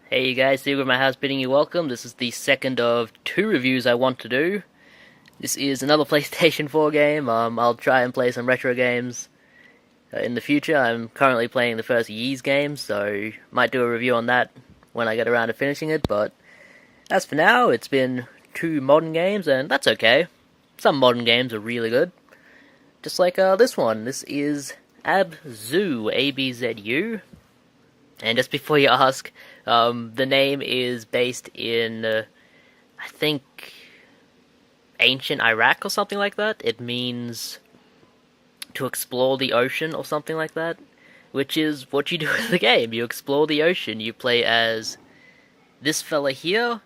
Hey guys, Steve with my house bidding you welcome. This is the second of two reviews I want to do. This is another PlayStation 4 game. I'll try and play some retro games in the future. I'm currently playing the first Ys game, so might do a review on that when I get around to finishing it. But as for now, it's been two modern games, and that's okay. Some modern games are really good. Just like this one. This is Abzu, A-B-Z-U. And just before you ask, the name is based in, I think, ancient Iraq or something like that. It means to explore the ocean or something like that, which is what you do in the game. You explore the ocean. You play as this fella here,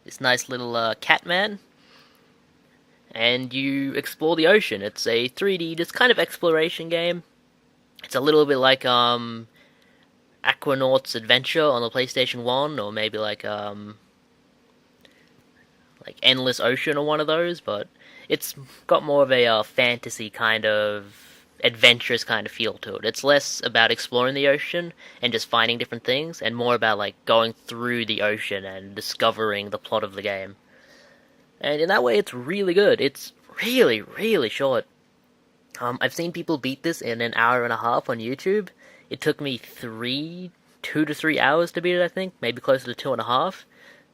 this nice little cat man, and you explore the ocean. It's a 3D, just kind of exploration game. It's a little bit like Aquanaut's Adventure on the PlayStation 1, or maybe like Endless Ocean or one of those, but it's got more of a fantasy kind of adventurous kind of feel to it. It's less about exploring the ocean and just finding different things, and more about like going through the ocean and discovering the plot of the game. And in that way, it's really good. It's really, really short. I've seen people beat this in an hour and a half on YouTube. It took me 2 to 3 hours to beat it, I think, maybe closer to 2.5.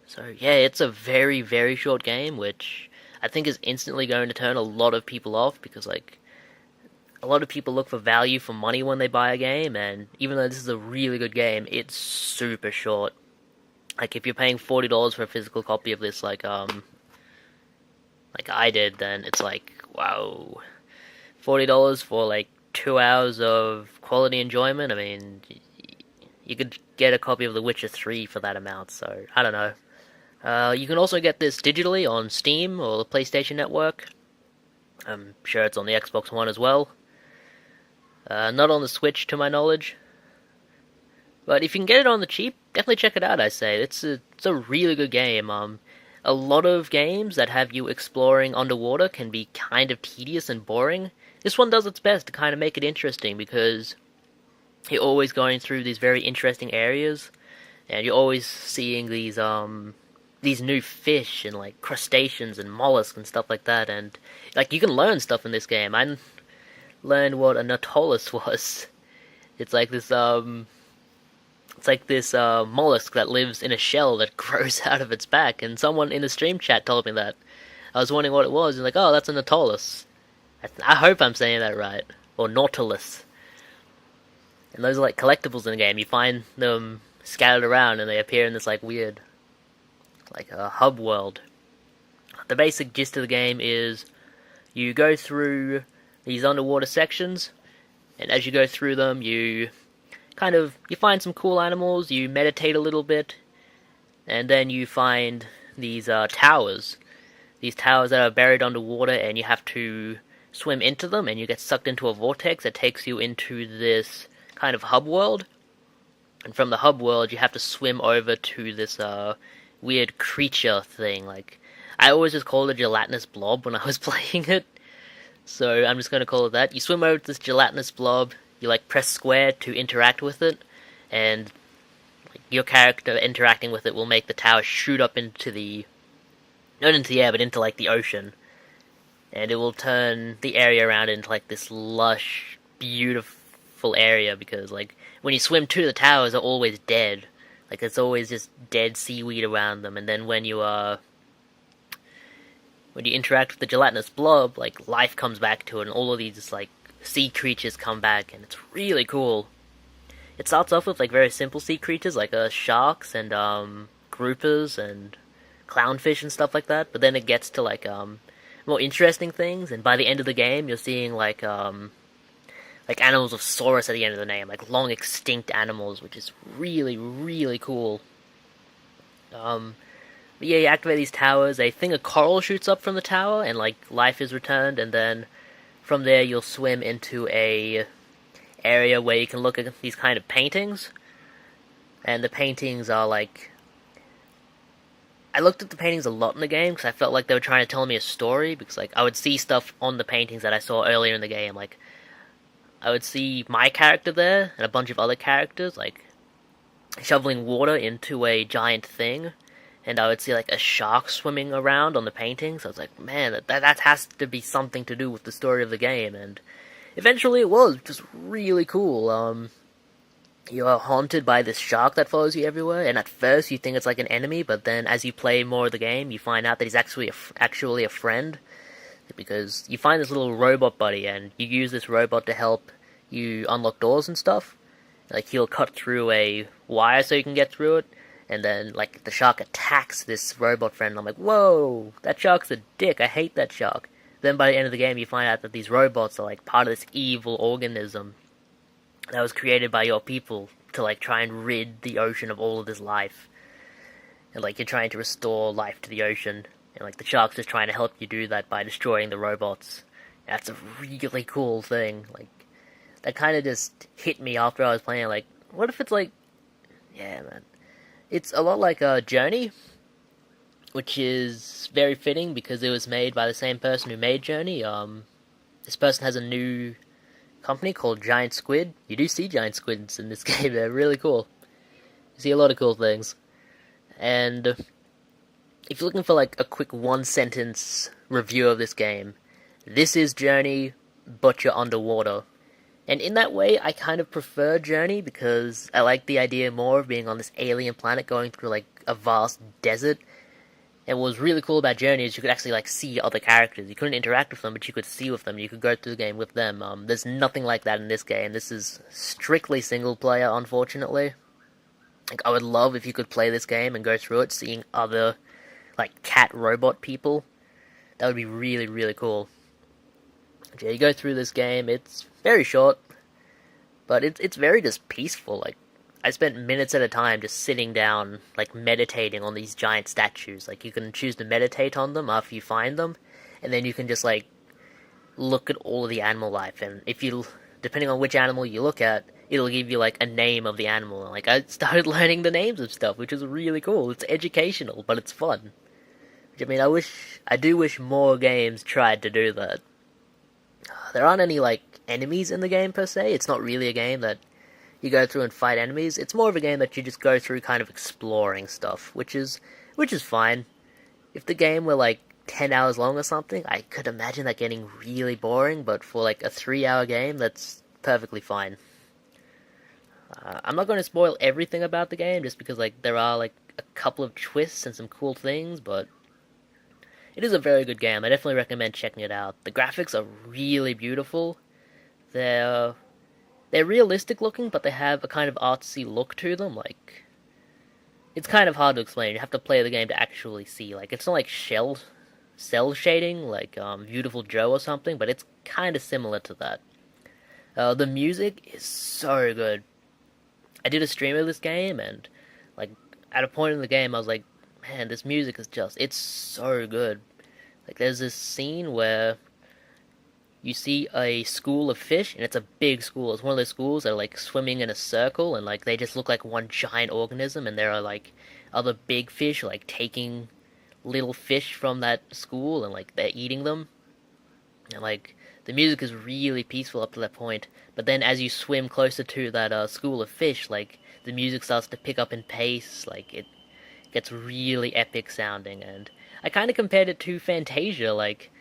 So yeah, it's a very, very short game, which I think is instantly going to turn a lot of people off, because like a lot of people look for value for money when they buy a game, and even though this is a really good game, it's super short. Like if you're paying $40 for a physical copy of this, like I did, then it's like, wow, $40 for like 2 hours of quality enjoyment. I mean, you could get a copy of The Witcher 3 for that amount, so I don't know. You can also get this digitally on Steam or the PlayStation Network. I'm sure it's on the Xbox One as well. Not on the Switch, to my knowledge. But if you can get it on the cheap, definitely check it out, I say. It's a really good game. A lot of games that have you exploring underwater can be kind of tedious and boring. This one does its best to kind of make it interesting, because you're always going through these very interesting areas, and you're always seeing these new fish and like crustaceans and mollusks and stuff like that, and like you can learn stuff in this game. I learned what a nautilus was. It's like this mollusk that lives in a shell that grows out of its back, and someone in the stream chat told me that. I was wondering what it was, and like, oh, that's a nautilus. I hope I'm saying that right. Or nautilus. And those are like collectibles in the game. You find them scattered around, and they appear in this like weird, like a hub world. The basic gist of the game is you go through these underwater sections, and as you go through them, you find some cool animals, you meditate a little bit, and then you find these towers. These towers that are buried underwater, and you have to swim into them, and you get sucked into a vortex that takes you into this kind of hub world. And from the hub world, you have to swim over to this weird creature thing. Like, I always just called it a gelatinous blob when I was playing it, so I'm just going to call it that. You swim over to this gelatinous blob, you like press square to interact with it, and like, your character interacting with it will make the tower shoot up into the, not into the air, but into like the ocean. And it will turn the area around into like this lush, beautiful area, because like when you swim to the towers, they're always dead. Like there's always just dead seaweed around them, and then when you interact with the gelatinous blob, like life comes back to it, and all of these like sea creatures come back, and it's really cool. It starts off with like very simple sea creatures like sharks and groupers and clownfish and stuff like that, but then it gets to like more interesting things, and by the end of the game, you're seeing like animals of Saurus at the end of the name, like long extinct animals, which is really, really cool. But yeah, you activate these towers, a thing of coral shoots up from the tower, and like life is returned, and then from there you'll swim into a area where you can look at these kind of paintings, and the paintings are like, I looked at the paintings a lot in the game because I felt like they were trying to tell me a story, because like I would see stuff on the paintings that I saw earlier in the game. Like I would see my character there and a bunch of other characters. Like shoveling water into a giant thing, and I would see like a shark swimming around on the painting. So I was like, man, that has to be something to do with the story of the game. And eventually, it was just really cool. You are haunted by this shark that follows you everywhere, and at first you think it's like an enemy, but then as you play more of the game, you find out that he's actually a friend, because you find this little robot buddy, and you use this robot to help you unlock doors and stuff. Like, he'll cut through a wire so you can get through it, and then, like, the shark attacks this robot friend, and I'm like, whoa, that shark's a dick, I hate that shark. Then by the end of the game, you find out that these robots are, like, part of this evil organism that was created by your people to, like, try and rid the ocean of all of this life. And, like, you're trying to restore life to the ocean, and, like, the shark's just trying to help you do that by destroying the robots. That's a really cool thing. Like, that kind of just hit me after I was playing. Like, what if it's like, yeah, man, it's a lot like Journey, which is very fitting because it was made by the same person who made Journey. This person has a new company called Giant Squid. You do see giant squids in this game. They're really cool. You see a lot of cool things. And if you're looking for like a quick one-sentence review of this game, this is Journey, but you're underwater. And in that way, I kind of prefer Journey because I like the idea more of being on this alien planet going through like a vast desert. And what was really cool about Journey is you could actually like see other characters. You couldn't interact with them, but you could see with them. You could go through the game with them. There's nothing like that in this game. This is strictly single player, unfortunately. Like, I would love if you could play this game and go through it, seeing other like cat robot people. That would be really cool. Yeah, you go through this game. It's very short, but it's very just peaceful. Like, I spent minutes at a time just sitting down, like, meditating on these giant statues. Like, you can choose to meditate on them after you find them, and then you can just, like, look at all of the animal life. And if you, depending on which animal you look at, it'll give you, like, a name of the animal. And, like, I started learning the names of stuff, which is really cool. It's educational, but it's fun. Which, I mean, I do wish more games tried to do that. There aren't any, like, enemies in the game, per se. It's not really a game that you go through and fight enemies. It's more of a game that you just go through kind of exploring stuff, which is fine. If the game were, like, 10 hours long or something, I could imagine that getting really boring, but for, like, a 3-hour game, that's perfectly fine. I'm not going to spoil everything about the game, just because, like, there are, like, a couple of twists and some cool things, but it is a very good game. I definitely recommend checking it out. The graphics are really beautiful. They're realistic looking, but they have a kind of artsy look to them. Like, it's kind of hard to explain. You have to play the game to actually see. Like, it's not like cell shading, like Beautiful Joe or something, but it's kind of similar to that. The music is so good. I did a stream of this game, and like at a point in the game, I was like, man, this music is it's so good. Like, there's this scene where you see a school of fish, and it's a big school. It's one of those schools that are, like, swimming in a circle, and, like, they just look like one giant organism, and there are, like, other big fish, like, taking little fish from that school, and, like, they're eating them. And, like, the music is really peaceful up to that point, but then as you swim closer to that school of fish, like, the music starts to pick up in pace, like, it gets really epic sounding, and I kind of compared it to Fantasia. Like,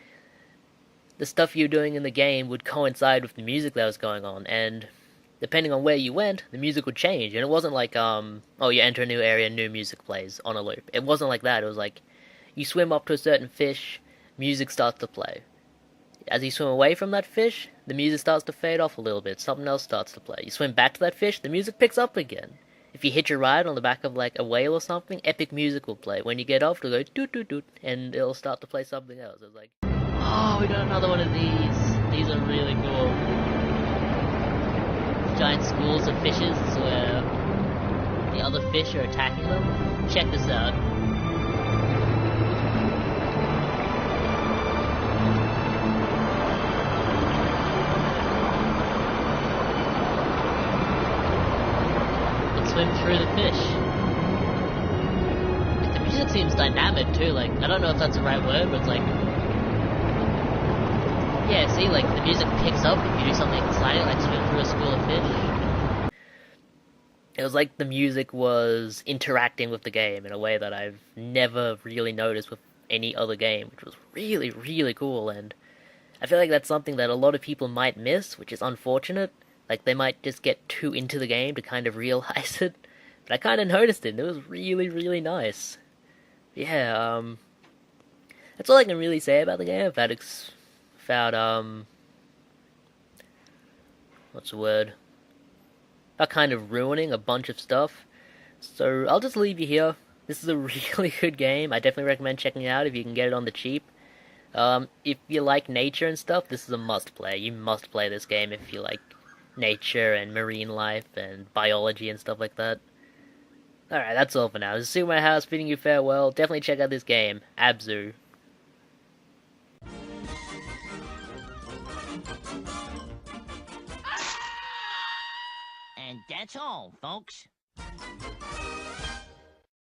the stuff you're doing in the game would coincide with the music that was going on, and depending on where you went, the music would change. And it wasn't like, oh, you enter a new area, new music plays on a loop. It wasn't like that. It was like, you swim up to a certain fish, music starts to play. As you swim away from that fish, the music starts to fade off a little bit, something else starts to play. You swim back to that fish, the music picks up again. If you hitch a ride on the back of, like, a whale or something, epic music will play. When you get off, it'll go doot doot doot, and it'll start to play something else. It's like, oh, we got another one of these. These are really cool. Giant schools of fishes where the other fish are attacking them. Check this out. Swim through the fish. Like, the music seems dynamic too. Like, I don't know if that's the right word, but it's like, yeah, see, like, the music picks up if you do something exciting, like swim through a school of fish. It was like the music was interacting with the game in a way that I've never really noticed with any other game, which was really, really cool. And I feel like that's something that a lot of people might miss, which is unfortunate. Like they might just get too into the game to kind of realize it. But I kind of noticed it, and it was really, really nice. Yeah, that's all I can really say about the game. About what's the word? About kind of ruining a bunch of stuff. So I'll just leave you here. This is a really good game. I definitely recommend checking it out if you can get it on the cheap. If you like nature and stuff, this is a must play. You must play this game if you like nature and marine life and biology and stuff like that. Alright, that's all for now. This is Super My House bidding you farewell. Definitely check out this game, Abzu. And that's all, folks.